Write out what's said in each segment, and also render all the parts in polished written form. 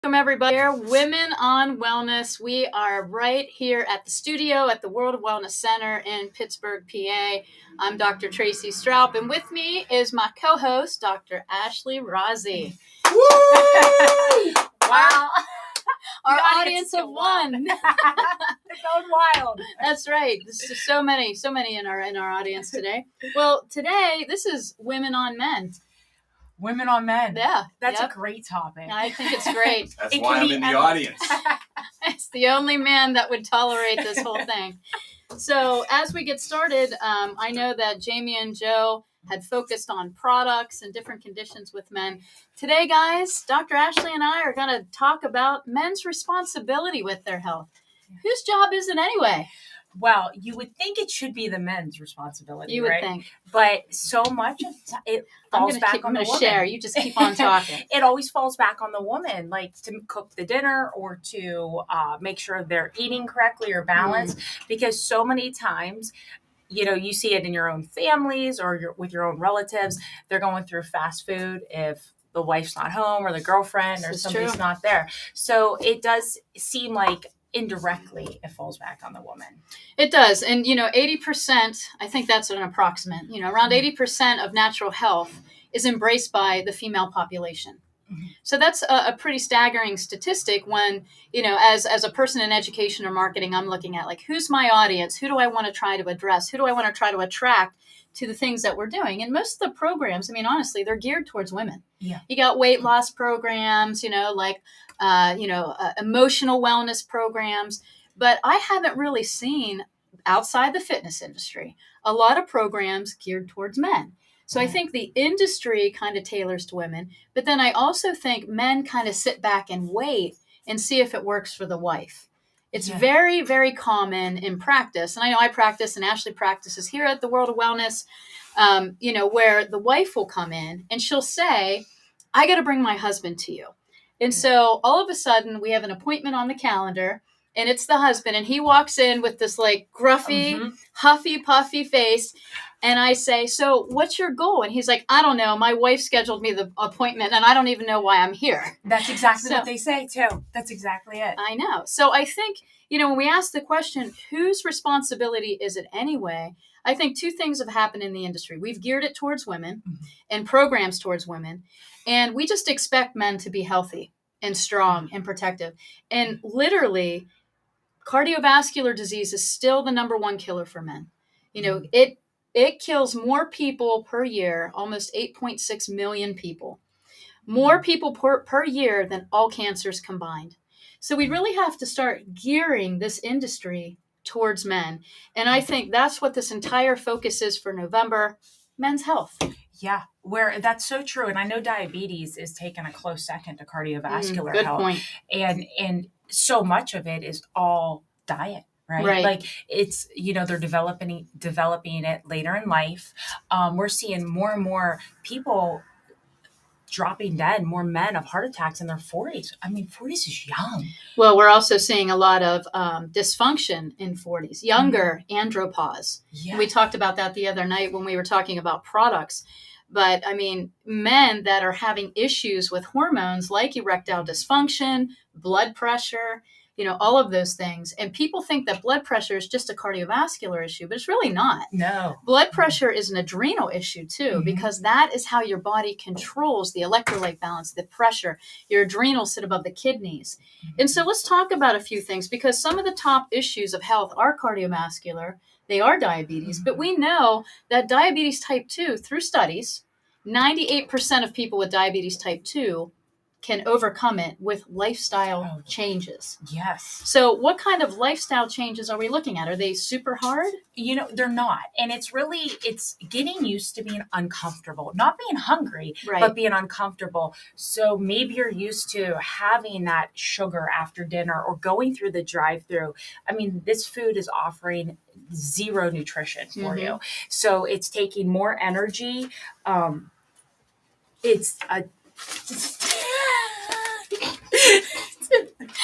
Welcome everybody here, Women on Wellness. We are right here at the studio at the World of Wellness Center in Pittsburgh, PA. I'm Dr. Tracey Stroup, and with me is my co-host, Dr. Ashley Rozzi. Woo! Wow. Our audience of one. They're going wild. That's right. This is so many in our audience today. Well, today this is Women on Men. Women on Men. Yeah. That's a great topic. I think it's great. That's why I'm in the audience. It's the only man that would tolerate this whole thing. So as we get started, I know that Jamie and Joe had focused on products and different conditions with men. Today, guys, Dr. Ashley and I are going to talk about men's responsibility with their health. Whose job is it anyway? Well, you would think it should be the men's responsibility, You would right? think. But so much of it falls back on the woman. Share. You just keep on talking. It always falls back on the woman, like to cook the dinner or to make sure they're eating correctly or balanced. Because so many times, you see it in your own families or with your own relatives. They're going through fast food if the wife's not home or the girlfriend or somebody's not there. So it does seem like indirectly it falls back on the woman. It does. And 80%, I think that's an approximate, around 80% of natural health is embraced by the female population. Mm-hmm. So that's a pretty staggering statistic when, as a person in education or marketing, I'm looking at like, who's my audience? Who do I want to try to address? Who do I want to try to attract to the things that we're doing? And most of the programs, honestly, they're geared towards women. Yeah. You got weight loss programs, emotional wellness programs. But I haven't really seen outside the fitness industry a lot of programs geared towards men. So I think the industry kind of tailors to women, but then I also think men kind of sit back and wait and see if it works for the wife. It's very, very common in practice. And I know I practice and Ashley practices here at the World of Wellness, where the wife will come in and she'll say, I got to bring my husband to you. And so all of a sudden we have an appointment on the calendar and it's the husband and he walks in with this like gruffy, huffy, puffy face. And I say, so what's your goal? And he's like, I don't know. My wife scheduled me the appointment and I don't even know why I'm here. That's exactly what they say too. That's exactly it. I know. So I think, when we ask the question, whose responsibility is it anyway? I think two things have happened in the industry. We've geared it towards women and programs towards women. And we just expect men to be healthy and strong and protective. And literally, cardiovascular disease is still the number one killer for men. It kills more people per year, almost 8.6 million people. More people per year than all cancers combined. So we really have to start gearing this industry towards men. And I think that's what this entire focus is for November, men's health. Yeah, where that's so true. And I know diabetes is taking a close second to cardiovascular good health. Point. And so much of it is all diet. Right. Like it's, they're developing it later in life. We're seeing more and more people dropping dead, more men of heart attacks in their 40s. 40s is young. Well, we're also seeing a lot of dysfunction in 40s, younger andropause. Yeah. We talked about that the other night when we were talking about products. But men that are having issues with hormones like erectile dysfunction, blood pressure, all of those things. And people think that blood pressure is just a cardiovascular issue, but it's really not. No. Blood pressure is an adrenal issue too, because that is how your body controls the electrolyte balance, the pressure. Your adrenals sit above the kidneys. And so let's talk about a few things, because some of the top issues of health are cardiovascular. They are diabetes, but we know that diabetes type 2, through studies, 98% of people with diabetes type 2 can overcome it with lifestyle changes. Yes. So what kind of lifestyle changes are we looking at? Are they super hard? They're not. And it's getting used to being uncomfortable, not being hungry, but being uncomfortable. So maybe you're used to having that sugar after dinner or going through the drive-through. This food is offering zero nutrition for you. So it's taking more energy.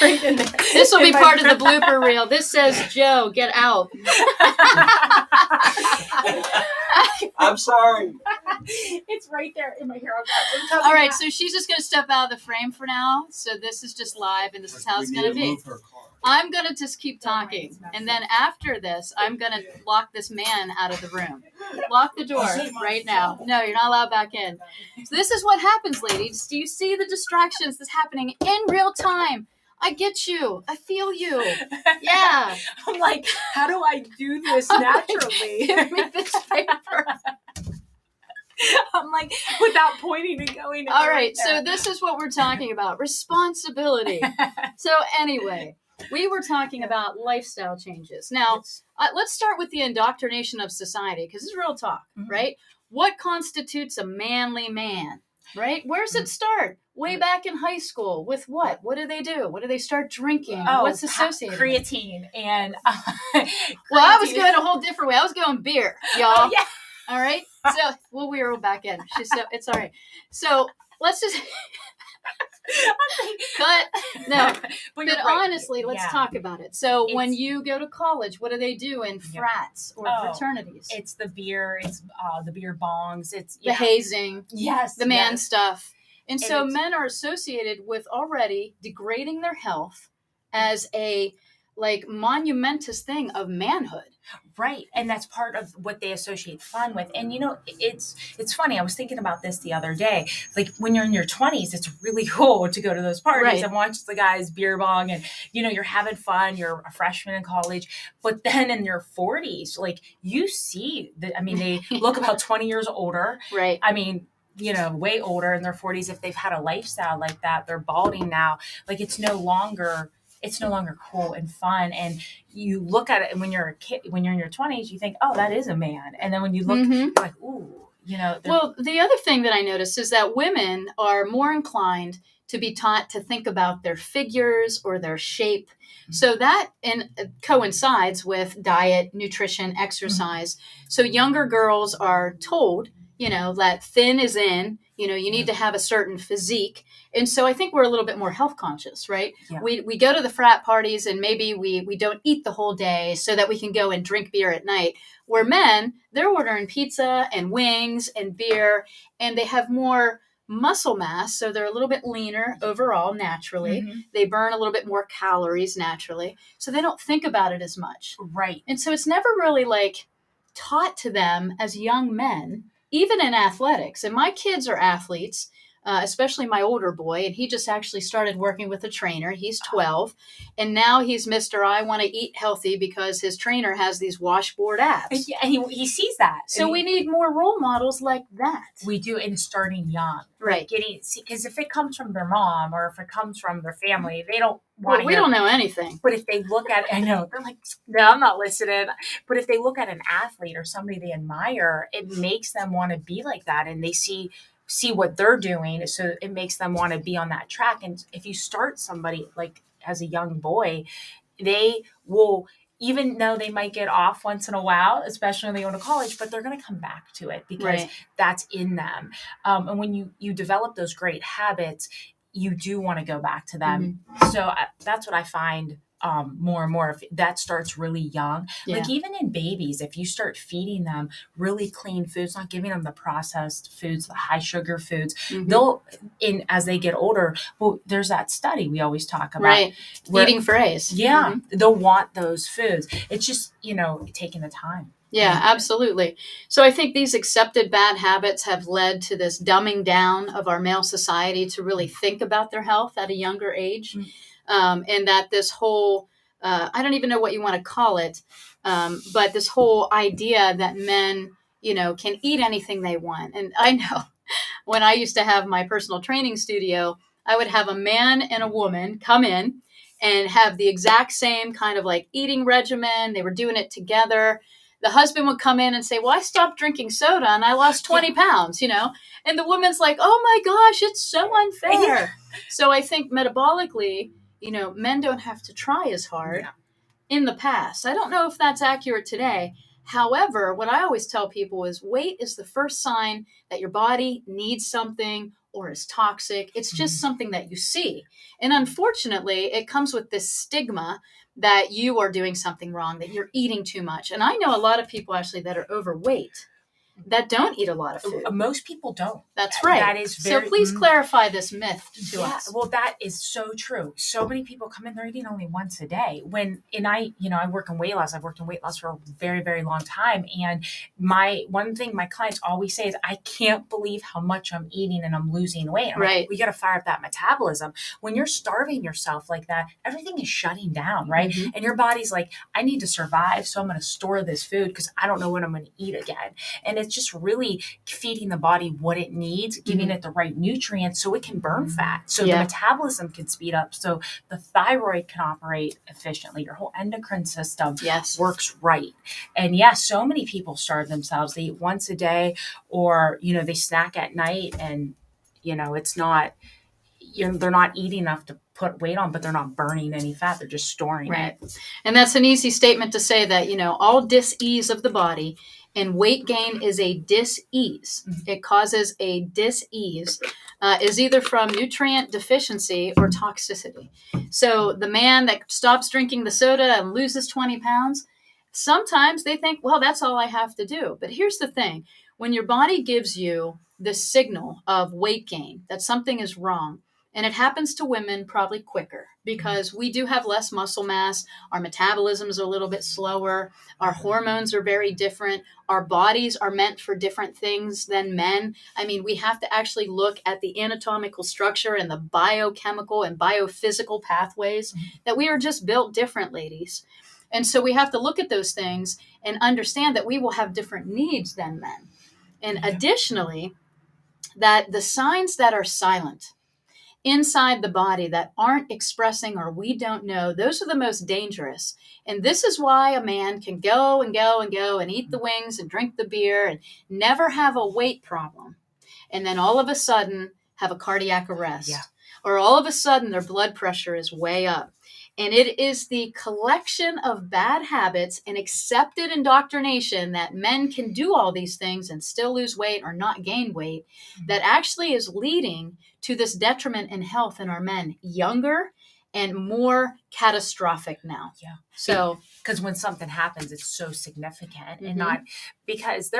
This will be part of the blooper reel. This says, Joe, get out. I'm sorry. It's right there in my hair. All right, so she's just going to step out of the frame for now. So this is just live, and this is how it's going to be. I'm going to just keep talking. And then after this, I'm going to lock this man out of the room. Lock the door right now. No, you're not allowed back in. So this is what happens, ladies. Do you see the distractions that's happening in real time? I get you. I feel you. Yeah. I'm like, how do I do this naturally? Give me this paper. I'm like, without pointing and going. All right, so this is what we're talking about. Responsibility. So anyway, we were talking about lifestyle changes. Now, let's start with the indoctrination of society, because this is real talk, right? What constitutes a manly man, right? Where's it start? Way back in high school with what? What do they do? What do they start drinking? What's associated? Creatine and. Well, I was going a whole different way. I was going beer, y'all. Oh, yeah. All right. So, well, we were back in. It's all right. So let's just cut. No, but right. Honestly, let's talk about it. So when you go to college, what do they do in frats or fraternities? It's the beer. It's the beer bongs. It's the hazing. Yes. The man stuff. And so men are associated with already degrading their health as a monumentous thing of manhood. Right. And that's part of what they associate fun with. And, it's funny. I was thinking about this the other day. Like when you're in your 20s, it's really cool to go to those parties and watch the guys beer bong and, you're having fun. You're a freshman in college. But then in your 40s, you see they look about 20 years older. Right. Way older in their 40s. If they've had a lifestyle like that, they're balding now. It's no longer cool and fun. And you look at it, and when you're a kid, when you're in your 20s, you think, oh, that is a man. And then when you look, you're like, ooh, Well, the other thing that I noticed is that women are more inclined to be taught to think about their figures or their shape. So that coincides with diet, nutrition, exercise. So younger girls are told, that thin is in, you need to have a certain physique. And so I think we're a little bit more health conscious, right? Yeah. We go to the frat parties and maybe we don't eat the whole day so that we can go and drink beer at night. Where men, they're ordering pizza and wings and beer, and they have more muscle mass. So they're a little bit leaner overall naturally. Mm-hmm. They burn a little bit more calories naturally. So they don't think about it as much. Right. And so it's never really taught to them as young men, even in athletics. And my kids are athletes, especially my older boy. And he just actually started working with a trainer. He's 12. And now he's Mr. I want to eat healthy because his trainer has these washboard abs. And he sees that. So we need more role models like that. We do, and starting young. Right. Because if it comes from their mom or if it comes from their family, they don't want to we don't know anything. But if they look at, I know, they're like, no, I'm not listening. But if they look at an athlete or somebody they admire, it makes them want to be like that. And they see what they're doing. So it makes them want to be on that track. And if you start somebody as a young boy, they will, even though they might get off once in a while, especially when they go to college, but they're going to come back to it because that's in them. And when you develop those great habits, you do want to go back to them. Mm-hmm. So that's what I find more and more. If that starts really young, even in babies, if you start feeding them really clean foods, not giving them the processed foods, the high sugar foods, they'll, as they get older, well, there's that study we always talk about. Right. Eating phrase. Yeah. Mm-hmm. They'll want those foods. It's just, taking the time. Yeah, absolutely. So I think these accepted bad habits have led to this dumbing down of our male society to really think about their health at a younger age. Mm-hmm. And that this whole, I don't even know what you want to call it, but this whole idea that men, can eat anything they want. And I know when I used to have my personal training studio, I would have a man and a woman come in and have the exact same kind of eating regimen. They were doing it together. The husband would come in and say, well, I stopped drinking soda and I lost 20 pounds, and the woman's like, oh my gosh, it's so unfair. So I think metabolically, men don't have to try as hard in the past. I don't know if that's accurate today. However, what I always tell people is weight is the first sign that your body needs something or is toxic. It's just something that you see. And unfortunately, it comes with this stigma that you are doing something wrong, that you're eating too much. And I know a lot of people actually that are overweight. that don't eat a lot of food. Most people don't. That's right. That is very, so please clarify this myth to us. Well, that is so true. So many people come in, they're eating only once a day. I work in weight loss. I've worked in weight loss for a very, very long time. And one thing my clients always say is, I can't believe how much I'm eating and I'm losing weight. I'm right. Like, we got to fire up that metabolism. When you're starving yourself like that, everything is shutting down, right? Mm-hmm. And your body's like, I need to survive. So I'm going to store this food because I don't know when I'm going to eat again. And it's just really feeding the body what it needs, giving it the right nutrients so it can burn fat, so the metabolism can speed up, so the thyroid can operate efficiently, your whole endocrine system works right. And so many people starve themselves. They eat once a day, or they snack at night, and it's not, they're not eating enough to put weight on, but they're not burning any fat, they're just storing it. And that's an easy statement to say, that all dis-ease of the body, and weight gain is a dis-ease. It causes a dis-ease, is either from nutrient deficiency or toxicity. So the man that stops drinking the soda and loses 20 pounds, sometimes they think, well, that's all I have to do. But here's the thing. When your body gives you the signal of weight gain, that something is wrong, and it happens to women probably quicker because we do have less muscle mass. Our metabolism is a little bit slower. Our hormones are very different. Our bodies are meant for different things than men. I mean, we have to actually look at the anatomical structure and the biochemical and biophysical pathways that we are just built different, ladies. And so we have to look at those things and understand that we will have different needs than men. And additionally, that the signs that are silent inside the body that aren't expressing, or we don't know, those are the most dangerous. And this is why a man can go and go and go and eat the wings and drink the beer and never have a weight problem, and then all of a sudden have a cardiac arrest, or all of a sudden their blood pressure is way up. And it is the collection of bad habits and accepted indoctrination that men can do all these things and still lose weight or not gain weight that actually is leading to this detriment in health in our men, younger and more catastrophic now. So, because when something happens, it's so significant, and not because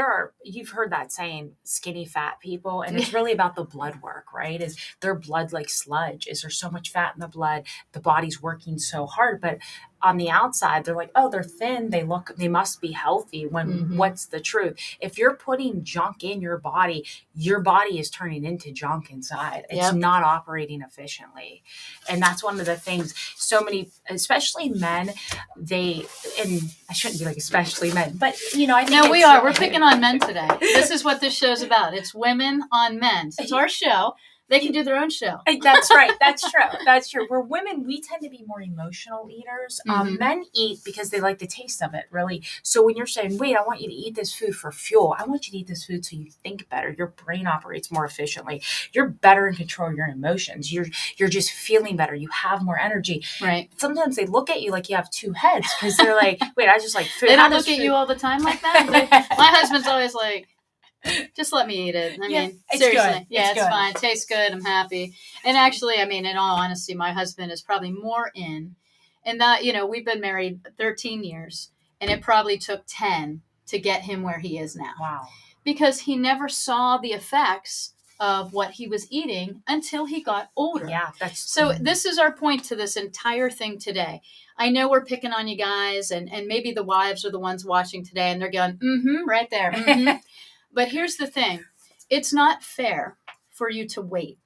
you've heard that saying, skinny fat people, and it's really about the blood work, right? Is their blood like sludge? Is there so much fat in the blood? The body's working so hard, but on the outside, they're like, oh, they're thin. They must be healthy. When what's the truth? If you're putting junk in your body is turning into junk inside. It's not operating efficiently. And that's one of the things so many, especially men, and I shouldn't be like, especially men, but I think no, we are. We're picking on men today. This is what this show's about. It's women on men. It's our show. They can do their own show. That's right. That's true. That's true. We're women, we tend to be more emotional eaters. Men eat because they like the taste of it, really. So when you're saying, wait, I want you to eat this food for fuel, I want you to eat this food so you think better. Your brain operates more efficiently. You're better in control of your emotions. You're just feeling better. You have more energy. Right. Sometimes they look at you like you have two heads because they're like, wait, I just like food. They don't look at you all the time like that. My husband's always like, just let me eat it. I mean, seriously. It's fine. It tastes good. I'm happy. And actually, I mean, in all honesty, my husband is probably more in that, we've been married 13 years, and it probably took 10 to get him where he is now. Wow. Because he never saw the effects of what he was eating until he got older. So this is our point to this entire thing today. I know we're picking on you guys, and maybe the wives are the ones watching today, and they're going, right there. But here's the thing. It's not fair for you to wait.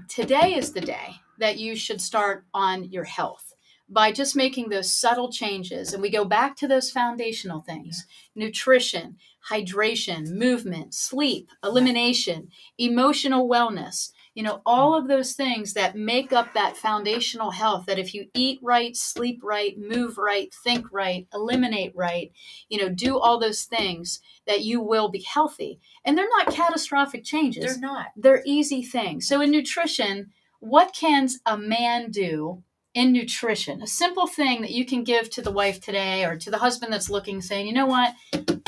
Today is the day that you should start on your health by just making those subtle changes. And we go back to those foundational things: nutrition, hydration, movement, sleep, elimination, emotional wellness. All of those things that make up that foundational health, that if you eat right, sleep right, move right, think right, eliminate right, do all those things, that you will be healthy. And they're not catastrophic changes. They're not. They're easy things. So in nutrition, what can a man do in nutrition, a simple thing that you can give to the wife today or to the husband that's looking, saying, you know what,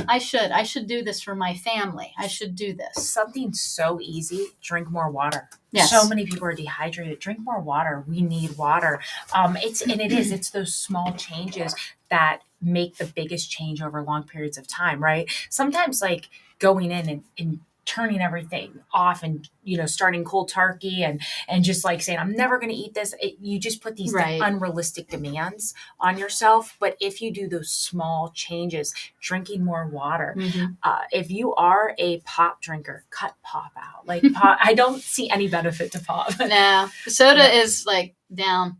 I should do this for my family. I should do this. Something so easy, drink more water. Yes. So many people are dehydrated. Drink more water. We need water. It's those small changes that make the biggest change over long periods of time, right? Sometimes like going in and turning everything off and, starting cold turkey and just like saying, I'm never going to eat this. You just put these Right. unrealistic demands on yourself. But if you do those small changes, drinking more water, if you are a pop drinker, cut pop out. Like pop, I don't see any benefit to pop. No, soda is like down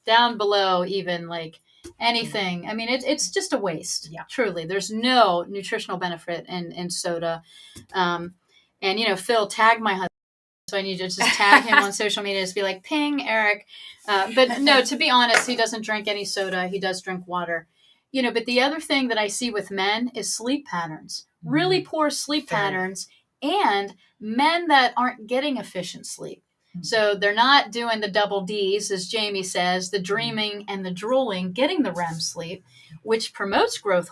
below even like anything. I mean, it's just a waste. Yeah. Truly, there's no nutritional benefit in soda. And Phil, tag my husband. So I need to just tag him on social media, just be like, ping Eric. But no, to be honest, he doesn't drink any soda. He does drink water. But the other thing that I see with men is sleep patterns, really poor sleep patterns, and men that aren't getting efficient sleep. So they're not doing the double Ds, as Jamie says, the dreaming and the drooling, getting the REM sleep, which promotes growth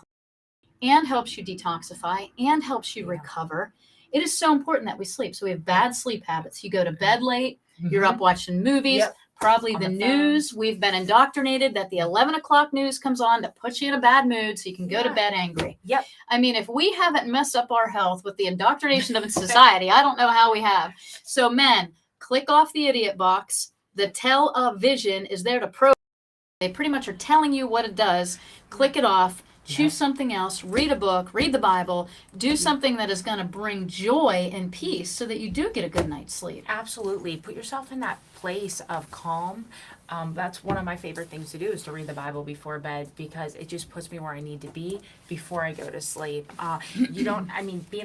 and helps you detoxify and helps you recover. It is so important that we sleep. So we have bad sleep habits. You go to bed late, you're up watching movies, probably the news. We've been indoctrinated that the 11 o'clock news comes on that puts you in a bad mood so you can go to bed angry. Yep. I mean, if we haven't messed up our health with the indoctrination of society, I don't know how we have. So men, click off the idiot box. The television is there to program. They pretty much are telling you what it does. Click it off. Choose something else, read a book, read the Bible, do something that is going to bring joy and peace so that you do get a good night's sleep. Absolutely. Put yourself in that place of calm. That's one of my favorite things to do is to read the Bible before bed because it just puts me where I need to be before I go to sleep. Being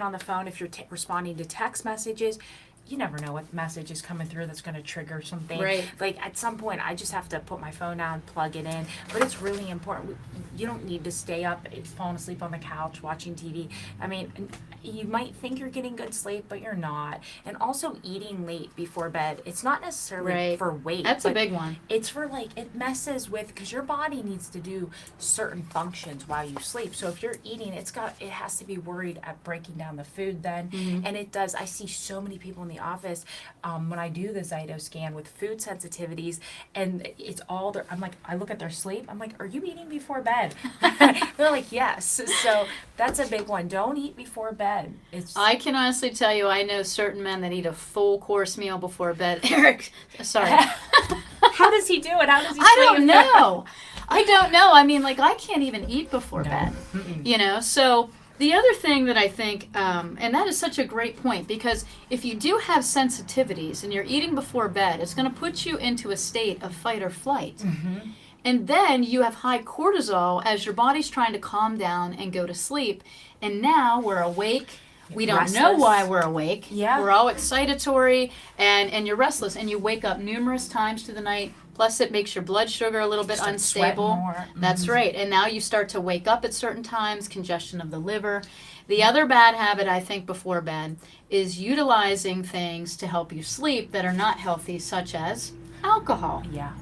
on the phone, if you're responding to text messages, you never know what message is coming through that's going to trigger something. Right. Like at some point, I just have to put my phone down, plug it in. But it's really important. You don't need to stay up, falling asleep on the couch, watching TV. I mean, you might think you're getting good sleep, but you're not. And also eating late before bed. It's not necessarily for weight. That's a big one. It's for it messes with, because your body needs to do certain functions while you sleep. So if you're eating, it has to be worried at breaking down the food then. And it does. I see so many people in the office when I do the Zyto scan with food sensitivities, and it's all their, I look at their sleep, I'm like, are you eating before bed? They're like, yes. So that's a big one. Don't eat before bed. I can honestly tell you, I know certain men that eat a full course meal before bed. Eric, sorry. How does he do it? How does he sleep? I don't know. I mean, I can't even eat before bed. So the other thing that I think, and that is such a great point, because if you do have sensitivities and you're eating before bed, it's going to put you into a state of fight or flight. And then you have high cortisol as your body's trying to calm down and go to sleep. And now we're awake. We don't know why we're awake. Yeah. We're all excitatory and you're restless. And you wake up numerous times through the night. Plus, it makes your blood sugar a little bit unstable. More. That's right. And now you start to wake up at certain times, congestion of the liver. The other bad habit, I think, before bed is utilizing things to help you sleep that are not healthy, such as alcohol. Yeah.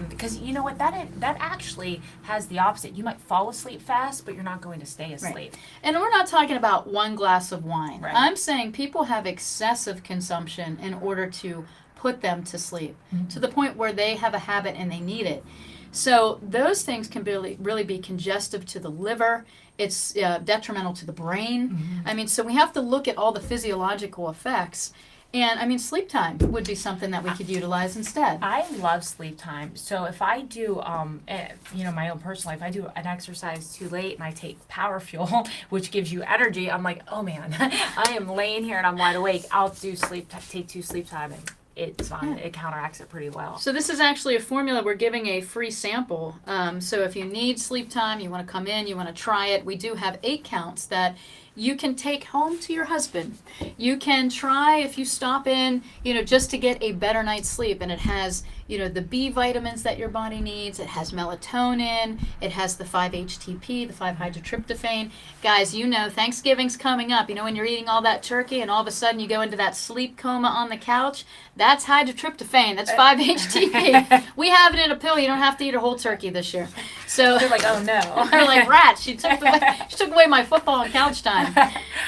Because you know what, that actually has the opposite. You might fall asleep fast, but you're not going to stay asleep. Right. And we're not talking about one glass of wine. Right. I'm saying people have excessive consumption in order to put them to sleep, to the point where they have a habit and they need it. So those things can really be congestive to the liver. It's detrimental to the brain. I mean, so we have to look at all the physiological effects. And I mean, sleep time would be something that we could utilize instead. I love sleep time. So if I do, my own personal life, I do an exercise too late and I take Power Fuel, which gives you energy. I'm like, oh man, I am laying here and I'm wide awake. I'll do take 2 sleep time, and it's fine. It counteracts it pretty well. So this is actually a formula. We're giving a free sample. So if you need sleep time, you want to come in, you want to try it. We do have 8 counts that you can take home to your husband. You can try, if you stop in, just to get a better night's sleep. And it has, the B vitamins that your body needs. It has melatonin. It has the 5-HTP, the 5-hydrotryptophan. Guys, Thanksgiving's coming up. When you're eating all that turkey and all of a sudden you go into that sleep coma on the couch, that's hydrotryptophan. That's 5-HTP. We have it in a pill. You don't have to eat a whole turkey this year. So they're like, oh no. They're like, rats. She took away my football and couch time.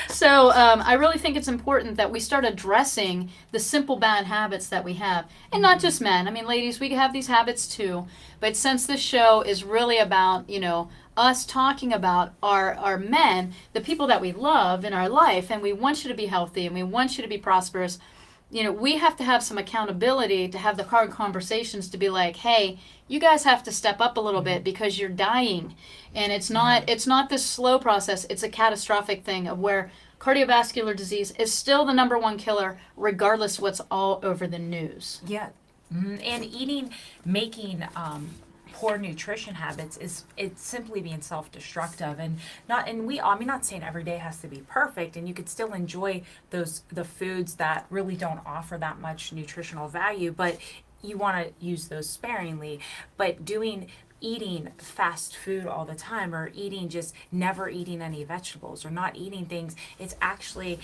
So I really think it's important that we start addressing the simple bad habits that we have. And not just men. I mean, ladies, we have these habits too. But since this show is really about, us talking about our men, the people that we love in our life, and we want you to be healthy and we want you to be prosperous, we have to have some accountability to have the hard conversations to be like, hey, you guys have to step up a little bit because you're dying. And it's not this slow process. It's a catastrophic thing of where cardiovascular disease is still the number one killer, regardless what's all over the news. Yeah. And making poor nutrition habits it's simply being self-destructive, and I'm not saying every day has to be perfect, and you could still enjoy the foods that really don't offer that much nutritional value, but you want to use those sparingly. But eating fast food all the time, or never eating any vegetables, or not eating things, it's actually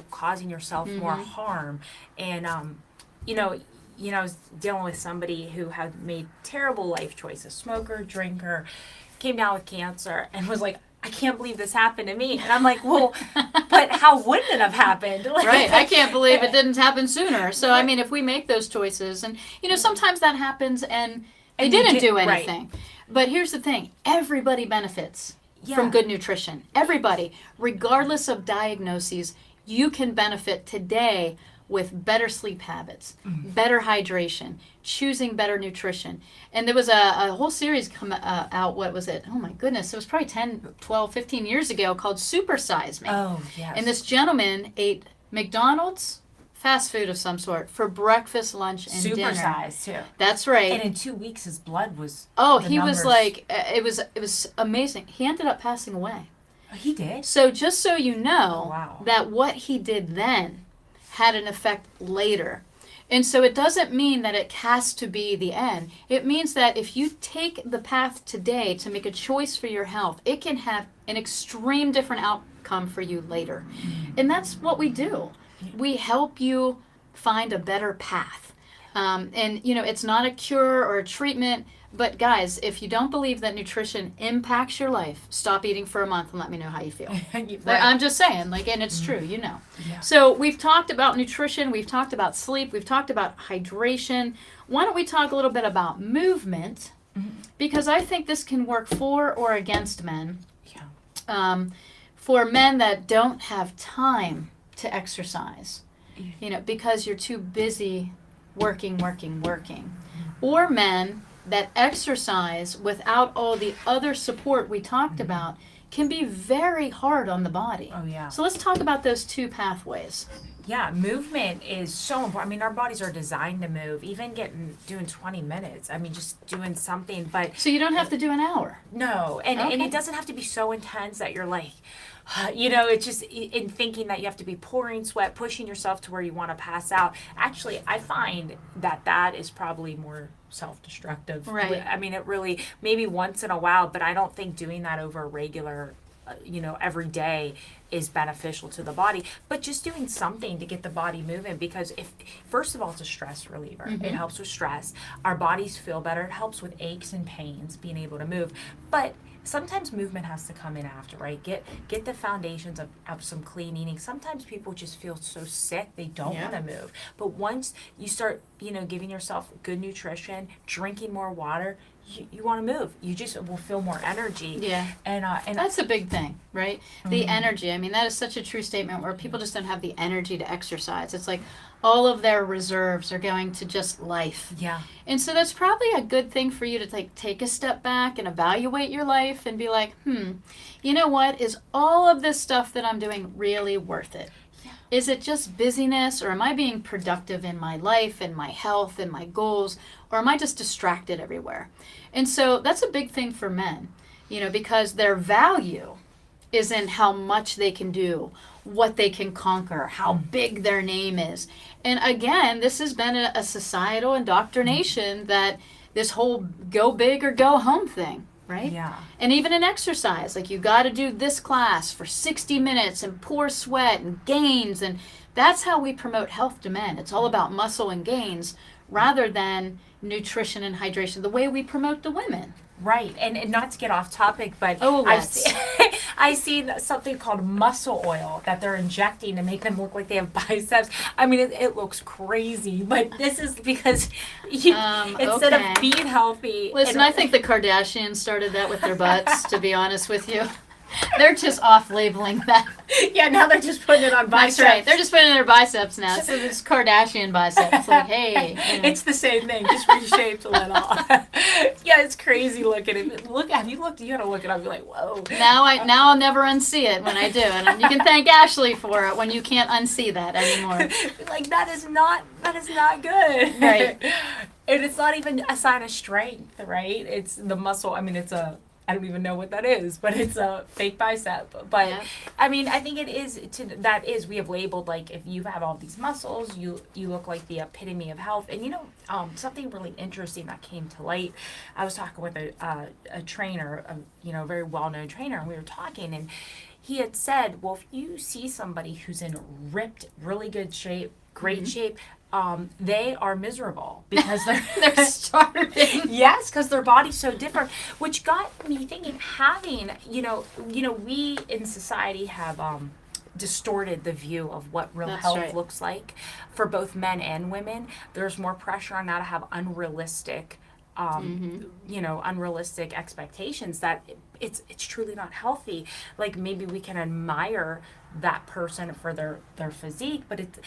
causing yourself more harm. And I was dealing with somebody who had made terrible life choices, smoker, drinker, came down with cancer, and was like, I can't believe this happened to me. And I'm like, well, but how wouldn't it have happened? Right. I can't believe it didn't happen sooner. So, I mean, if we make those choices, and, sometimes that happens and they didn't do anything. Right. But here's the thing. Everybody benefits from good nutrition. Everybody, regardless of diagnoses, you can benefit today with better sleep habits, better hydration, choosing better nutrition. And there was a whole series come out, what was it? Oh my goodness, it was probably 10, 12, 15 years ago, called Super Size Me. Oh, yes. And this gentleman ate McDonald's, fast food of some sort, for breakfast, lunch, and dinner. Supersized, too. That's right. And in 2 weeks, his blood was was like, it was amazing. He ended up passing away. Oh, he did? So just so you know, wow, that what he did then had an effect later. And so it doesn't mean that it has to be the end. It means that if you take the path today to make a choice for your health, it can have an extreme different outcome for you later. And that's what we do. We help you find a better path. And, it's not a cure or a treatment. But guys, if you don't believe that nutrition impacts your life, stop eating for a month and let me know how you feel. Right. I'm just saying, and it's true, Yeah. So we've talked about nutrition, we've talked about sleep, we've talked about hydration. Why don't we talk a little bit about movement? Because I think this can work for or against men. Yeah. For men that don't have time to exercise, because you're too busy working. Or men that exercise without all the other support we talked about can be very hard on the body. Oh, yeah. So let's talk about those two pathways. Yeah, movement is so important. I mean, our bodies are designed to move, even doing 20 minutes. I mean, just doing something, but... So you don't have to do an hour? No, and it doesn't have to be so intense that you're like... it's just in thinking that you have to be pouring sweat, pushing yourself to where you want to pass out. Actually, I find that is probably more self-destructive. Right. I mean, it really, maybe once in a while, but I don't think doing that over a regular, every day is beneficial to the body. But just doing something to get the body moving, because first of all, it's a stress reliever. It helps with stress. Our bodies feel better. It helps with aches and pains, being able to move. But sometimes movement has to come in after, right? Get the foundations of some clean eating. Sometimes people just feel so sick they don't want to move. But once you start, giving yourself good nutrition, drinking more water, you want to move. You just will feel more energy. Yeah. And that's a big thing, right? The energy. I mean, that is such a true statement where people just don't have the energy to exercise. It's like all of their reserves are going to just life. Yeah. And so that's probably a good thing for you to take a step back and evaluate your life and be like, you know what? Is all of this stuff that I'm doing really worth it? Yeah. Is it just busyness, or am I being productive in my life and my health and my goals, or am I just distracted everywhere? And so that's a big thing for men, because their value is in how much they can do, what they can conquer, how big their name is. And again, this has been a societal indoctrination that this whole go big or go home thing, right? Yeah. And even in exercise, like you got to do this class for 60 minutes and pour sweat and gains. And that's how we promote health to men. It's all about muscle and gains rather than nutrition and hydration, the way we promote the women. Right, and not to get off topic, but let's. I've seen something called muscle oil that they're injecting to make them look like they have biceps. I mean, it looks crazy, but this is because instead of being healthy. Listen, I think the Kardashians started that with their butts, to be honest with you. They're just off-labeling that. Yeah, now they're just putting it on biceps. That's right. They're just putting it in their biceps now. So it's Kardashian biceps. Like, hey. It's the same thing, just reshaped a little. Yeah, it's crazy looking. Have you looked? You gotta look it up. You're like, whoa. Now I'll never unsee it when I do, and you can thank Ashley for it when you can't unsee that anymore. Like that is not good. Right. And it's not even a sign of strength, right? It's the muscle. I mean, I don't even know what that is, but it's a fake bicep. But yeah. I mean, I think it is we have labeled, like, if you have all these muscles, you look like the epitome of health. And something really interesting that came to light. I was talking with a trainer, a very well-known trainer, and we were talking, and he had said, well, if you see somebody who's in ripped, really good shape, great shape, they are miserable because they're starving. Yes, because their body's so different, which got me thinking. Having we in society have distorted the view of what real health looks like for both men and women. There's more pressure on now to have unrealistic unrealistic expectations that it's truly not healthy. Like, maybe we can admire that person for their physique, but it's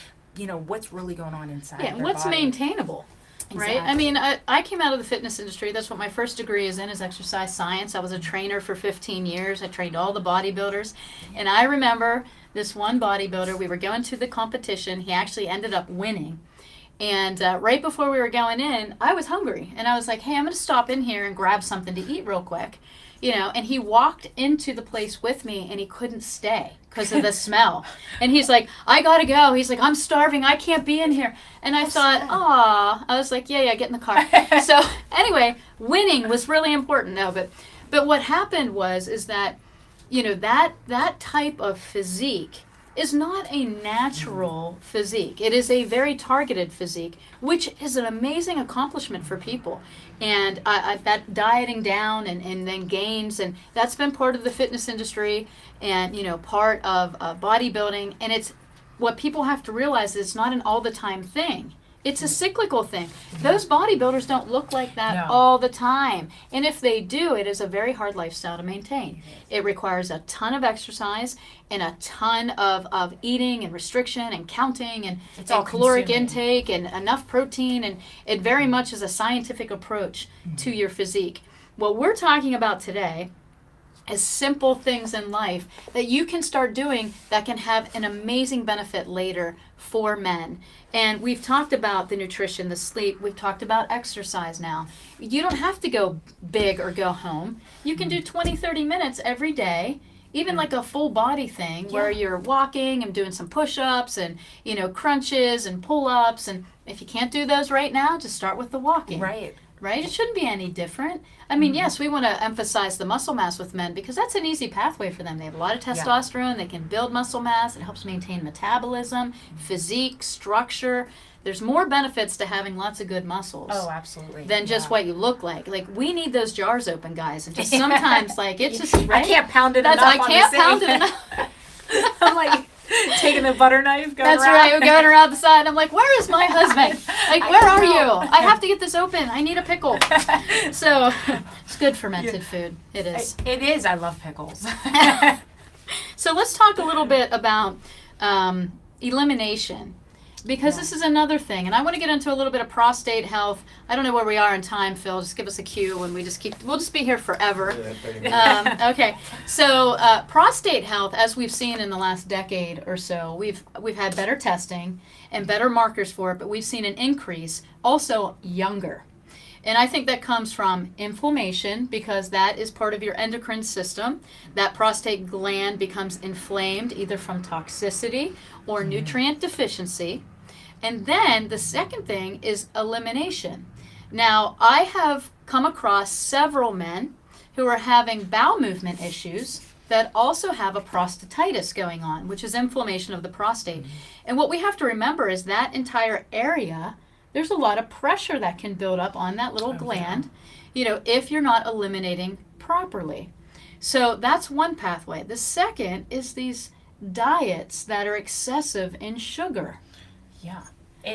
what's really going on inside their what's body. Maintainable, right? Exactly. I mean, I came out of the fitness industry. That's what my first degree is exercise science. I was a trainer for 15 years. I trained all the bodybuilders. And I remember this one bodybuilder, we were going to the competition. He actually ended up winning. And right before we were going in, I was hungry. And I was like, hey, I'm going to stop in here and grab something to eat real quick. And he walked into the place with me, and he couldn't stay because of the smell. And he's like, I gotta go. He's like, I'm starving. I can't be in here. And I thought, aw. I was like, yeah, get in the car. So anyway, winning was really important. No, but what happened is that, that type of physique is not a natural physique. It is a very targeted physique, which is an amazing accomplishment for people. And that dieting down and then gains, and that's been part of the fitness industry and, part of bodybuilding. And it's what people have to realize is it's not an all the time thing. It's a cyclical thing. Those bodybuilders don't look like that all the time. And if they do, it is a very hard lifestyle to maintain. It requires a ton of exercise and a ton of eating and restriction and counting and caloric intake and enough protein. And it very much is a scientific approach to your physique. What we're talking about today is simple things in life that you can start doing that can have an amazing benefit later for men. And we've talked about the nutrition, the sleep. We've talked about exercise now. You don't have to go big or go home. You can do 20, 30 minutes every day, even like a full body thing where you're walking and doing some push-ups and, crunches and pull-ups. And if you can't do those right now, just start with the walking. Right? It shouldn't be any different. I mean, yes, we want to emphasize the muscle mass with men because that's an easy pathway for them. They have a lot of testosterone. They can build muscle mass. It helps maintain metabolism, physique, structure. There's more benefits to having lots of good muscles. Oh, absolutely. Than just what you look like. Like, we need those jars open, guys. And just sometimes, it's just, right? I can't pound it enough. I can't pound it enough. I'm like, taking the butter knife, going That's around. right, we're going around the side. I'm like, where is my husband? Like, where are you? I have to get this open. I need a pickle. So, it's good fermented food. It is. It is. I love pickles. So, let's talk a little bit about elimination. Because this is another thing, and I want to get into a little bit of prostate health. I don't know where we are in time, Phil. Just give us a cue, and we'll just be here forever. Okay, so prostate health, as we've seen in the last decade or so, we've had better testing and better markers for it, but we've seen an increase, also younger. And I think that comes from inflammation, because that is part of your endocrine system. That prostate gland becomes inflamed either from toxicity or nutrient deficiency. And then the second thing is elimination. Now, I have come across several men who are having bowel movement issues that also have a prostatitis going on, which is inflammation of the prostate. And what we have to remember is that entire area, there's a lot of pressure that can build up on that little gland, if you're not eliminating properly. So that's one pathway. The second is these diets that are excessive in sugar. Yeah.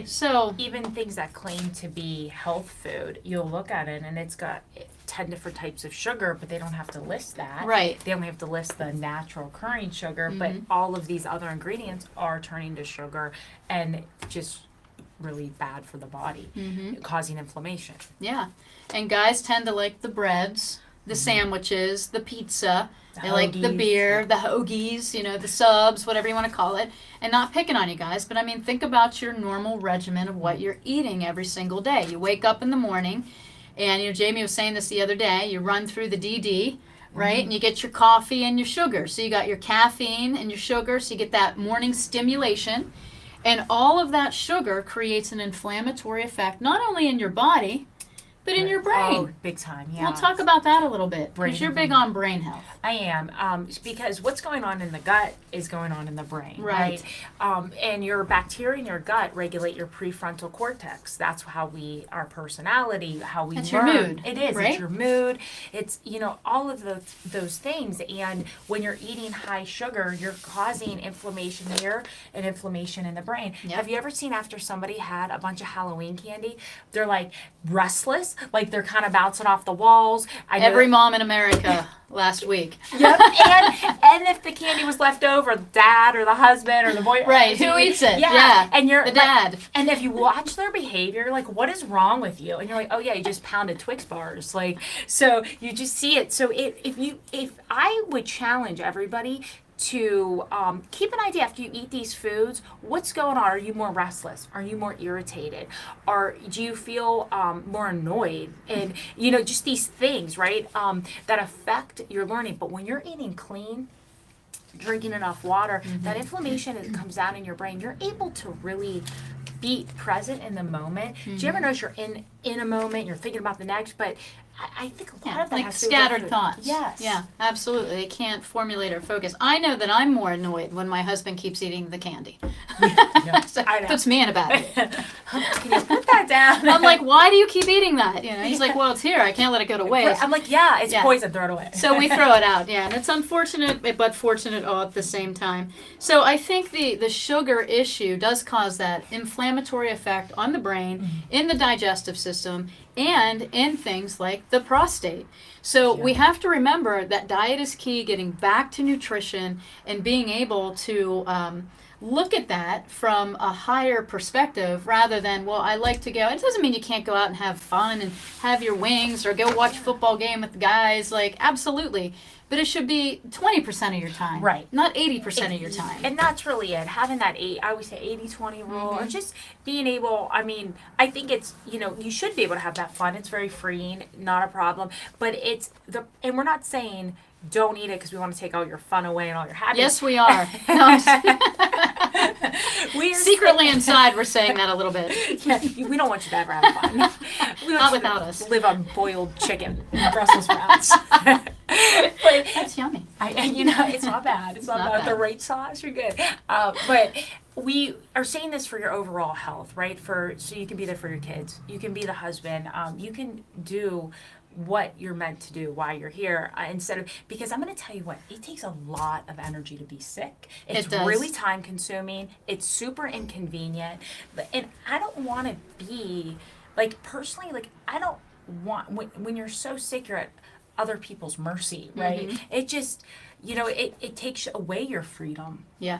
So even things that claim to be health food, you'll look at it and it's got 10 different types of sugar, but they don't have to list that. Right. They only have to list the natural occurring sugar, but all of these other ingredients are turning to sugar and just really bad for the body, causing inflammation. Yeah. And guys tend to like the breads, the sandwiches, the pizza. They like the beer, the hoagies, the subs, whatever you want to call it. And not picking on you guys, but I mean, think about your normal regimen of what you're eating every single day. You wake up in the morning, and Jamie was saying this the other day, you run through the DD, right? And you get your coffee and your sugar. So you got your caffeine and your sugar, so you get that morning stimulation. And all of that sugar creates an inflammatory effect, not only in your body, but in your brain. Oh, big time, yeah. We'll talk about that a little bit, because you're big on brain health. I am, because what's going on in the gut is going on in the brain, Right. And your bacteria in your gut regulate your prefrontal cortex. That's how our personality, how we That's learn. your mood, It is. right? It's your mood. It's, all of those things. And when you're eating high sugar, you're causing inflammation here and inflammation in the brain. Yep. Have you ever seen after somebody had a bunch of Halloween candy, they're like restless, like they're kind of bouncing off the walls? Every mom in America last week. Yep. and if the candy was left over, the dad or the husband or the boy, Right, who eats it? Yeah. And you're the dad. And if you watch their behavior, like, what is wrong with you? And you're like, oh yeah, you just pounded Twix bars, like, so you just see it. So if I would challenge everybody to keep an idea after you eat these foods, what's going on? Are you more restless? Are you more irritated? Or do you feel more annoyed? And, just these things, right, that affect your learning. But when you're eating clean, drinking enough water, that inflammation that comes down in your brain, you're able to really be present in the moment. Do you ever notice you're in a moment, you're thinking about the next, but I think a lot of that like has to do with scattered thoughts. Yes. Yeah, absolutely. They can't formulate or focus. I know that I'm more annoyed when my husband keeps eating the candy. So I know. it puts me in a bad mood. Can you put that down? I'm like, why do you keep eating that? He's like, well, it's here. I can't let it go to waste. I'm like, yeah, it's Yeah. poison. Throw it away. So we throw it out, yeah. And it's unfortunate, but fortunate all at the same time. So I think the sugar issue does cause that inflammatory effect on the brain, in the digestive system, and in things like the prostate. So we have to remember that diet is key, getting back to nutrition and being able to look at that from a higher perspective rather than, well, I like to go. It doesn't mean you can't go out and have fun and have your wings or go watch a football game with the guys. Like, absolutely. But it should be 20% of your time. Right. Not 80% of your time. And that's really it. Having that I always say 80-20 rule, or just being able, I think it's, you should be able to have that fun. It's very freeing, not a problem. But and we're not saying don't eat it because we want to take all your fun away and all your happiness. Yes, we are. No, We are secretly inside, we're saying that a little bit. Yeah, we don't want you to ever have fun. We want Not you without to us. live on boiled chicken and Brussels sprouts. But That's yummy. it's not bad. It's not bad. bad. The right sauce, you're good. But we are saying this for your overall health, right? So you can be there for your kids. You can be the husband. You can do what you're meant to do while you're here because I'm going to tell you what, it takes a lot of energy to be sick. It's It does. really time consuming. It's super inconvenient. And I don't want to be, personally, I don't want, when you're so sick, you're at other people's mercy, right? It just, it takes away your freedom. Yeah,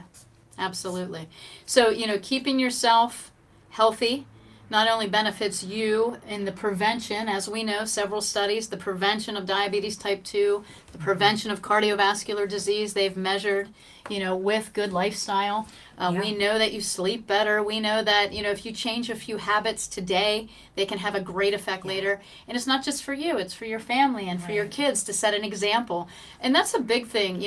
absolutely. So, keeping yourself healthy, not only benefits you in the prevention, as we know, several studies, the prevention of diabetes type 2, the prevention of cardiovascular disease they've measured, with good lifestyle. We know that you sleep better. We know that, if you change a few habits today, they can have a great effect later. And it's not just for you, it's for your family and for your kids to set an example. And that's a big thing,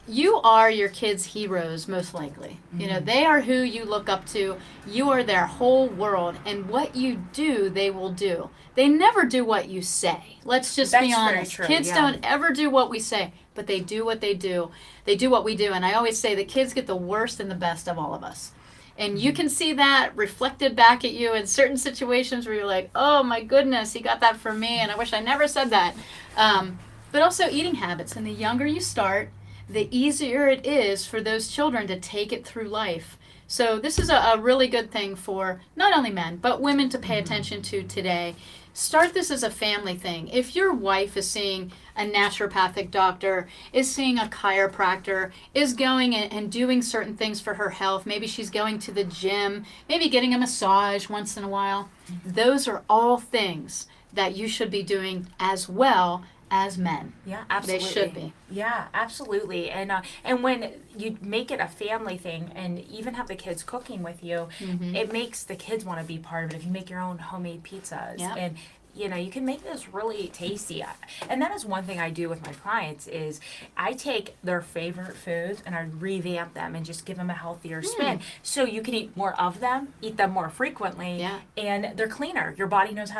you are your kids' heroes, most likely. They are who you look up to. You are their whole world. And what you do, they will do. They never do what you say. Let's just be honest. True, kids don't ever do what we say, but they do what they do. They do what we do. And I always say the kids get the worst and the best of all of us. And you can see that reflected back at you in certain situations where you're like, oh my goodness, he got that from me, and I wish I never said that. But also eating habits. And the younger you start, the easier it is for those children to take it through life. So this is a really good thing for not only men, but women to pay attention to today. Start this as a family thing. If your wife is seeing a naturopathic doctor, is seeing a chiropractor, is going and doing certain things for her health, maybe she's going to the gym, maybe getting a massage once in a while, those are all things that you should be doing as well as men. Yeah, absolutely. They should be. Yeah, absolutely. And when you make it a family thing and even have the kids cooking with you, it makes the kids want to be part of it. If you make your own homemade pizzas and you can make this really tasty. And that is one thing I do with my clients is I take their favorite foods and I revamp them and just give them a healthier spin. So you can eat more of them, eat them more frequently, and they're cleaner. Your body knows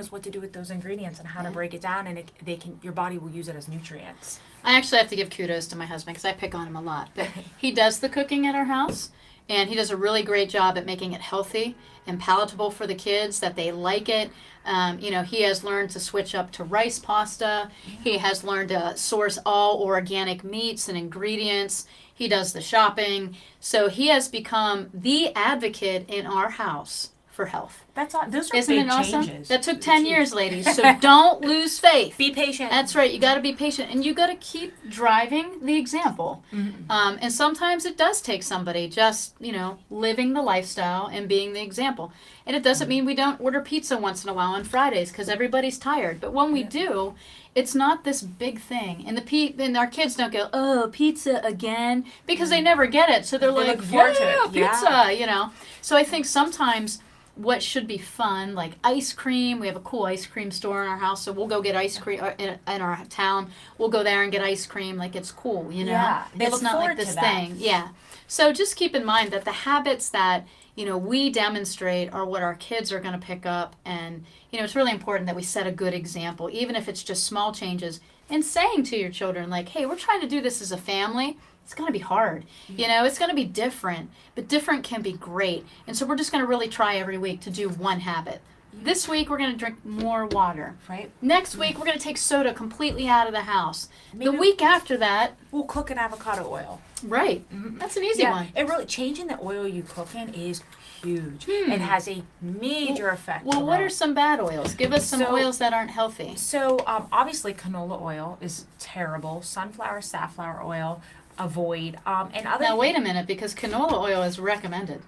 what to do with those ingredients and how to break it down, and your body will use it as nutrients. I actually have to give kudos to my husband because I pick on him a lot. But he does the cooking at our house, and he does a really great job at making it healthy and palatable for the kids, that they like it. He has learned to switch up to rice pasta. He has learned to source all organic meats and ingredients. He does the shopping. So he has become the advocate in our house for health. Those are Isn't big it awesome? changes. That took 10 years, ladies. So don't lose faith. Be patient. That's right. You got to be patient, and you got to keep driving the example. And sometimes it does take somebody just, living the lifestyle and being the example. And it doesn't mean we don't order pizza once in a while on Fridays because everybody's tired. But when we do, it's not this big thing. And our kids don't go, oh, pizza again, because they never get it. So they're like, yeah, pizza, So I think sometimes what should be fun, like ice cream. We have a cool ice cream store in our house, so we'll go get ice cream in our town. We'll go there and get ice cream. Like, it's cool, Yeah, it's not like this thing. Yeah. So just keep in mind that the habits that we demonstrate are what our kids are going to pick up, and it's really important that we set a good example, even if it's just small changes. And saying to your children, like, hey, we're trying to do this as a family. It's going to be hard. It's going to be different, but different can be great. And so we're just going to really try every week to do one habit. This week, we're going to drink more water. Right. Next week, we're going to take soda completely out of the house. The week after that, we'll cook in avocado oil. Right. That's an easy one. It really, changing the oil you cook in is huge. It has a major effect. Well, what are some bad oils? Give us some oils that aren't healthy. So, obviously, canola oil is terrible. Sunflower, safflower oil, avoid. And other. Now, wait a minute, because canola oil is recommended.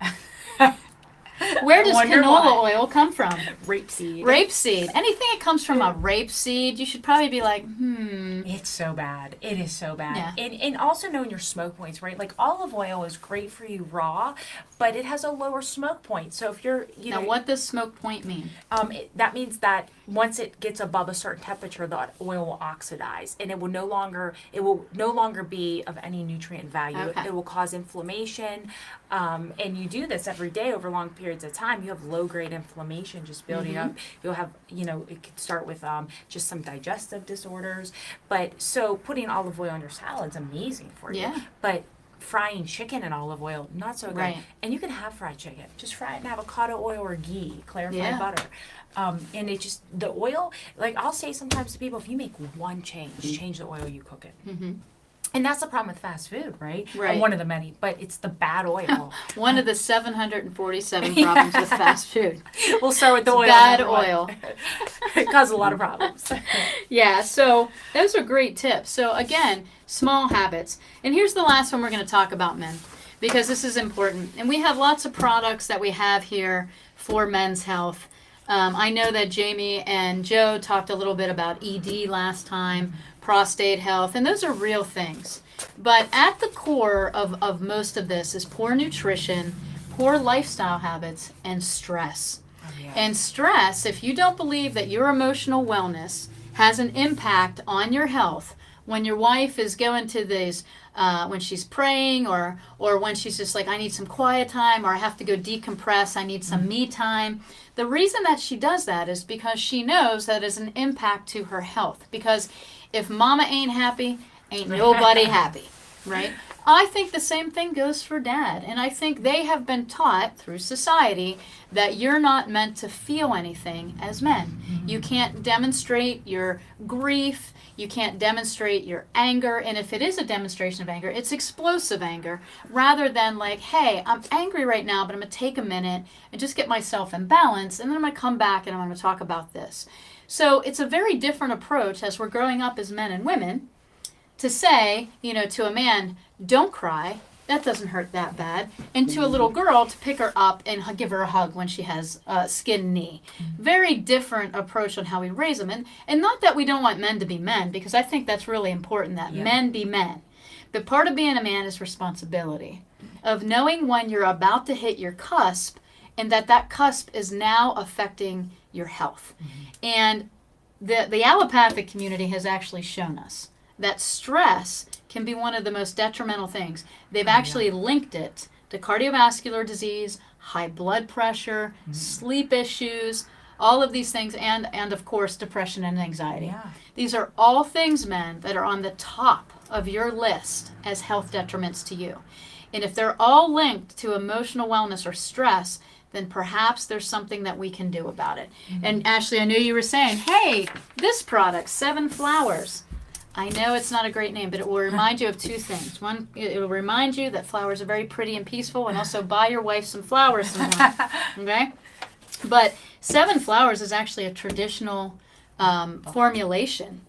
Where does canola oil come from? Rapeseed. Rapeseed. Anything that comes from a rapeseed, you should probably be like, It's so bad. It is so bad. Yeah. And also knowing your smoke points, right? Like, olive oil is great for you raw, but it has a lower smoke point. So if you're, Now, what does smoke point mean? That means that once it gets above a certain temperature, the oil will oxidize, and it will no longer be of any nutrient value. Okay. It will cause inflammation, and you do this every day over long periods of time. You have low grade inflammation just building up. You'll have, it could start with just some digestive disorders. But so putting olive oil on your salad is amazing for you. Yeah. But frying chicken in olive oil, not so good. Right. And you can have fried chicken. Just fry it in avocado oil or ghee, clarified butter. And it just, the oil, like I'll say sometimes to people, if you make one change the oil you cook it. And that's the problem with fast food, right? Right. One of the many, but it's the bad oil. One of the 747 problems with fast food. We'll start with the oil. Bad oil. It causes a lot of problems. Yeah, so those are great tips. So again, small habits. And here's the last one we're going to talk about, men, because this is important. And we have lots of products that we have here for men's health. I know that Jamie and Joe talked a little bit about ED last time, prostate health, and those are real things. But at the core of most of this is poor nutrition, poor lifestyle habits, and stress. Oh, yeah. And stress, if you don't believe that your emotional wellness has an impact on your health, when your wife is going to these, when she's praying, or when she's just like, I need some quiet time, or I have to go decompress, I need some me time. The reason that she does that is because she knows that is an impact to her health. Because if mama ain't happy, ain't nobody happy, right? I think the same thing goes for dad. And I think they have been taught through society that you're not meant to feel anything as men. You can't demonstrate your grief. You can't demonstrate your anger. And if it is a demonstration of anger, it's explosive anger rather than like, hey, I'm angry right now, but I'm going to take a minute and just get myself in balance. And then I'm going to come back and I'm going to talk about this. So it's a very different approach as we're growing up as men and women to say, to a man, don't cry. That doesn't hurt that bad. And to a little girl to pick her up and give her a hug when she has a skinned knee. Very different approach on how we raise them. And not that we don't want men to be men, because I think that's really important that men be men. But part of being a man is responsibility of knowing when you're about to hit your cusp and that cusp is now affecting your health. And the allopathic community has actually shown us that stress can be one of the most detrimental things. They've actually linked it to cardiovascular disease, high blood pressure, sleep issues, all of these things, and of course, depression and anxiety. Yeah. These are all things, men, that are on the top of your list as health detriments to you. And if they're all linked to emotional wellness or stress, then perhaps there's something that we can do about it. And Ashley, I knew you were saying, hey, this product, 7 Flowers. I know it's not a great name, but it will remind you of 2 things. One, it will remind you that flowers are very pretty and peaceful, and also buy your wife some flowers sometime. Okay? But 7 Flowers is actually a traditional formulation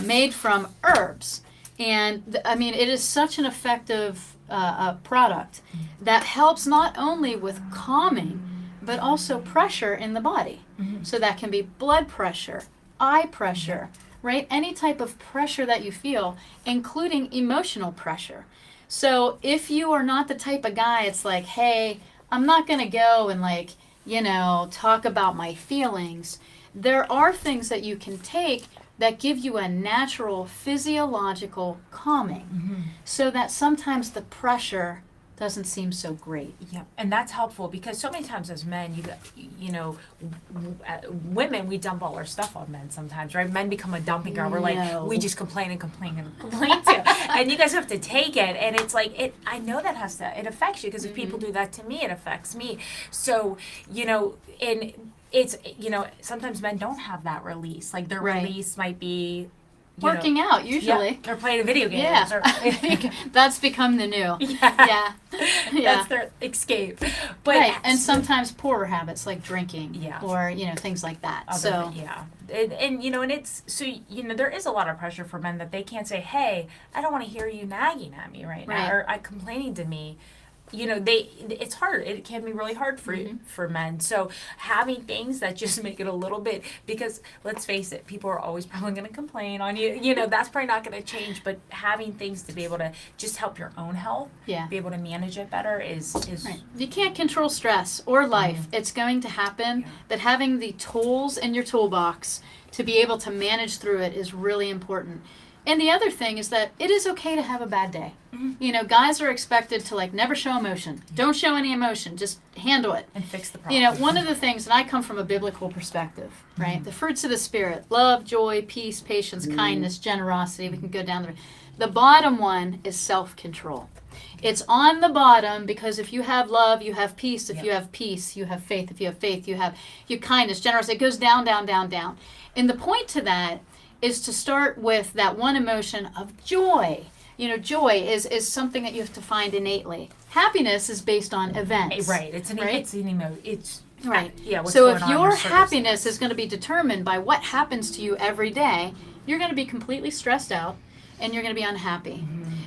made from herbs. And, it is such an effective product that helps not only with calming, but also pressure in the body. So that can be blood pressure, eye pressure, right? Any type of pressure that you feel, including emotional pressure. So if you are not the type of guy, it's like, hey, I'm not going to go and talk about my feelings. There are things that you can take that give you a natural physiological calming so that sometimes the pressure doesn't seem so great. Yeah, and that's helpful because so many times as men, women, we dump all our stuff on men sometimes, right? Men become a dumping ground. We're like, we just complain and complain and complain too. And you guys have to take it. And it's like, I know that it affects you because if people do that to me, it affects me. So, and it's, sometimes men don't have that release. Like their release might be working out usually. They're playing a video game. Yeah, I think that's become the new. Yeah. That's their escape. But right, and sometimes poorer habits like drinking, Yeah. or things like that. And it's there is a lot of pressure for men that they can't say, hey, I don't want to hear you nagging at me right now, or complaining to me. It's hard. It can be really hard for men. So having things that just make it a little bit, because let's face it, people are always probably going to complain on you. That's probably not going to change. But having things to be able to just help your own health, be able to manage it better is right. You can't control stress or life. It's going to happen. Yeah. But having the tools in your toolbox to be able to manage through it is really important. And the other thing is that it is okay to have a bad day. Guys are expected to never show emotion. Don't show any emotion. Just handle it. And fix the problem. One of the things, and I come from a biblical perspective, right? The fruits of the Spirit, love, joy, peace, patience, kindness, generosity. We can go down the bottom one is self-control. It's on the bottom because if you have love, you have peace. If you have peace, you have faith. If you have faith, you have your kindness, generosity. It goes down, down, down, down. And the point to that is to start with that one emotion of joy. Joy is something that you have to find innately. Happiness is based on events. Right. It's an emo. It's right. Yeah. So if your happiness is going to be determined by what happens to you every day, you're going to be completely stressed out, and you're going to be unhappy.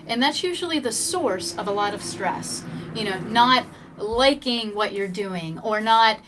And that's usually the source of a lot of stress. Not liking what you're doing or not,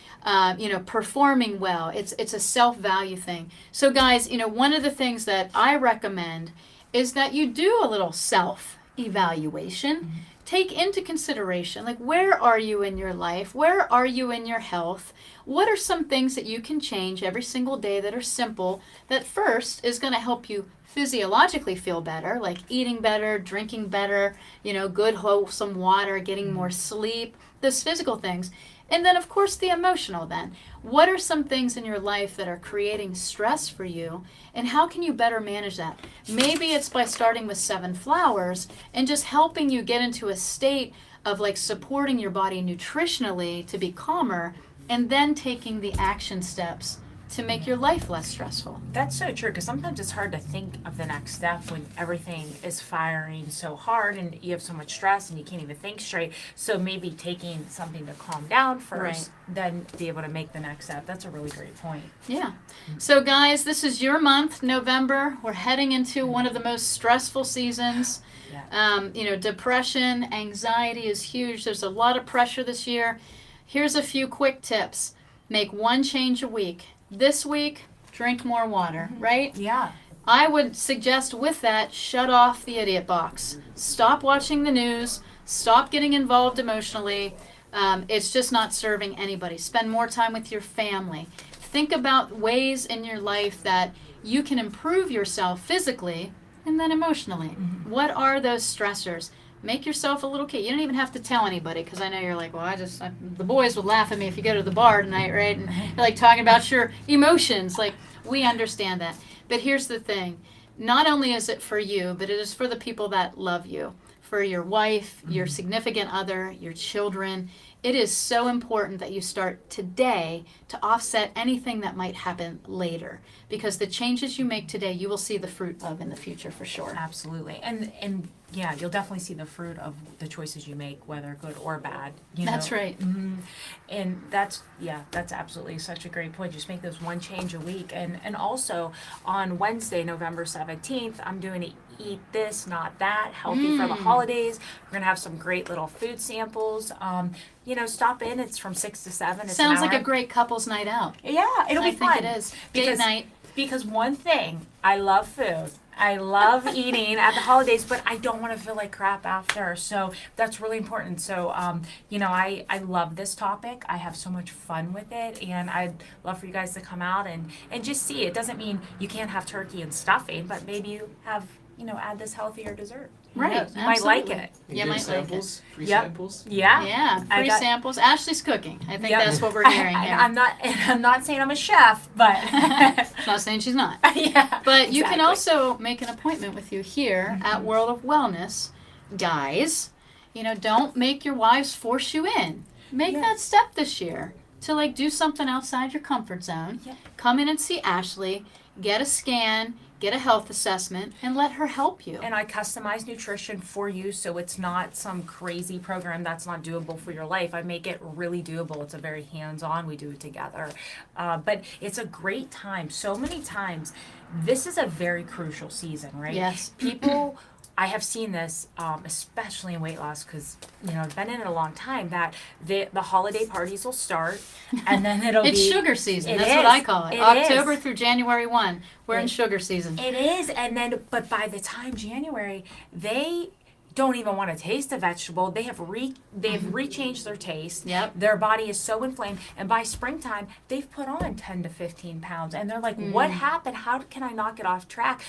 performing well. It's a self-value thing. So guys, one of the things that I recommend is that you do a little self-evaluation. Mm-hmm. Take into consideration, like, where are you in your life? Where are you in your health? What are some things that you can change every single day that are simple, that first is going to help you physiologically feel better, like eating better, drinking better, good wholesome water, getting more sleep, those physical things. And then, of course, the emotional then. What are some things in your life that are creating stress for you, and how can you better manage that? Maybe it's by starting with 7 flowers and just helping you get into a state of like supporting your body nutritionally to be calmer, and then taking the action steps to make your life less stressful. That's so true, because sometimes it's hard to think of the next step when everything is firing so hard and you have so much stress and you can't even think straight. So maybe taking something to calm down first, then be able to make the next step. That's a really great point. Yeah. So guys, this is your month, November. We're heading into one of the most stressful seasons. Yeah. Depression, anxiety is huge. There's a lot of pressure this year. Here's a few quick tips. Make one change a week. This week, drink more water, right? Yeah. I would suggest with that, shut off the idiot box. Stop watching the news. Stop getting involved emotionally. It's just not serving anybody. Spend more time with your family. Think about ways in your life that you can improve yourself physically and then emotionally. Mm-hmm. What are those stressors? Make yourself a little kid. You don't even have to tell anybody, because I know you're like, well, the boys would laugh at me if you go to the bar tonight, right? And you're like talking about your emotions. Like, we understand that. But here's the thing. Not only is it for you, but it is for the people that love you, for your wife, your significant other, your children. It is so important that you start today to offset anything that might happen later, because the changes you make today, you will see the fruit of in the future for sure. Absolutely. And yeah, you'll definitely see the fruit of the choices you make, whether good or bad. That's right. Mm-hmm. And that's absolutely such a great point. Just make those one change a week. And also on Wednesday, November 17th, I'm doing a Eat This, Not That, Healthy for the Holidays. We're going to have some great little food samples. Stop in. It's from 6 to 7. It's Sounds like a great couple's night out. Yeah, it'll be fun. I think it is. Date night. Because one thing, I love food. I love eating at the holidays, but I don't want to feel like crap after. So that's really important. So, I love this topic. I have so much fun with it, and I'd love for you guys to come out and just see. It doesn't mean you can't have turkey and stuffing, but maybe you have, add this healthier dessert. Right. You might like it. You might samples, like free it. samples. Yeah. Yeah, free samples. Ashley's cooking. I think Yep. that's what we're hearing here. I'm not saying I'm a chef, but Not saying she's not. yeah. But you can exactly. also make an appointment with you here at World of Wellness. Guys, don't make your wives force you in. Make that step this year to do something outside your comfort zone. Yep. Come in and see Ashley, get a scan, get a health assessment, and let her help you. And I customize nutrition for you, so it's not some crazy program that's not doable for your life. I make it really doable. It's a very hands-on. We do it together. But it's a great time. So many times, this is a very crucial season, right? Yes. People... I have seen this, especially in weight loss, because I've been in it a long time. That the holiday parties will start, and then it'll It's be sugar season. It That's is. what I call it. It October is. through January 1. We're in sugar season. It is, and then but by the time January, they don't even want to taste a vegetable. They have rechanged their taste. Yep. Their body is so inflamed, and by springtime, they've put on 10 to 15 pounds, and they're like, "What happened? How can I not get off track?"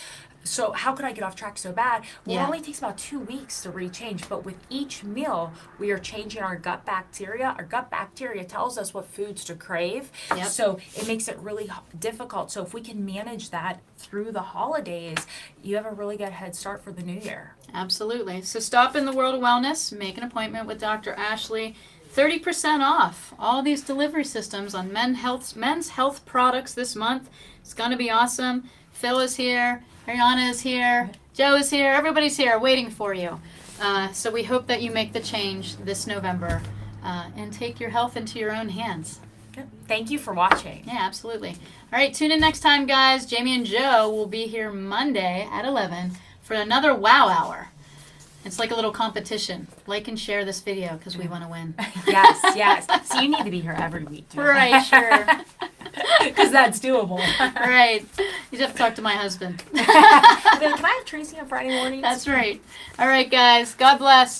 So how could I get off track so bad? Well, Yeah. It only takes about 2 weeks to rechange, but with each meal, we are changing our gut bacteria. Our gut bacteria tells us what foods to crave. Yep. So it makes it really difficult. So if we can manage that through the holidays, you have a really good head start for the new year. Absolutely. So stop in the World of Wellness, make an appointment with Dr. Ashley. 30% off all these delivery systems on men's health products this month. It's going to be awesome. Phil is here. Ariana is here. Joe is here. Everybody's here waiting for you. So we hope that you make the change this November and take your health into your own hands. Good. Thank you for watching. Yeah, absolutely. All right, tune in next time, guys. Jamie and Joe will be here Monday at 11 for another Wow Hour. It's like a little competition. Like and share this video because we want to win. Yes. So you need to be here every week, too. Right, sure. Because that's doable. Right. You just have to talk to my husband. Can I have Tracey on Friday mornings? That's right. All right, guys. God bless.